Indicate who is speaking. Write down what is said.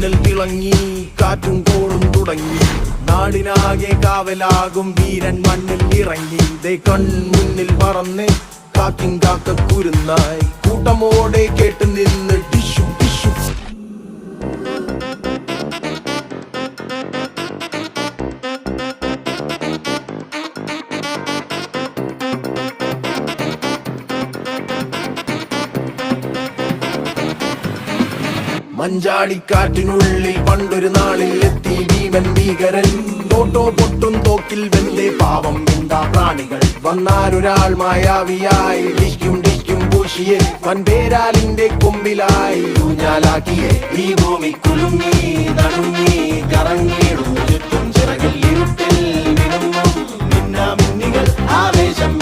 Speaker 1: മിന്നൽ തിളങ്ങി, കാറ്റും കോളും തുടങ്ങി. നാടിനാകെ കാവലാകും വീരൻ മണ്ണിൽ ഇറങ്ങി. ദേ കൺമുന്നിൽ പറന്ന് കാക്കിൻ കാക്കക്കുരുന്നായി, കൂട്ടമോടെ കേട്ട് നിന്ന് ടിഷു ടിഷു. മഞ്ചാടിക്കാറ്റിനുള്ളിൽ പണ്ടൊരു നാളിൽ എത്തി ഭീമൻ ഭീകരൻ. തോട്ടോ പൊട്ടും തോക്കിൽ വെന്തേ പാവം എന്താ പ്രാണികൾ. വന്നാലൊരാൾ മായാവിയായി ഡിക്കും ഡിക്കും പൂശിയെ വൻപേരാലിന്റെ കൊമ്പിലായി ഊഞ്ഞാലാക്കിയെ. ഈ ഭൂമി കുലുങ്ങി നടുങ്ങി കറങ്ങിടും ചുറ്റും ചിറകിൽ ഇരുട്ടിൽ മിന്നുന്നു മിന്നാമിന്നികൾ ആവേശം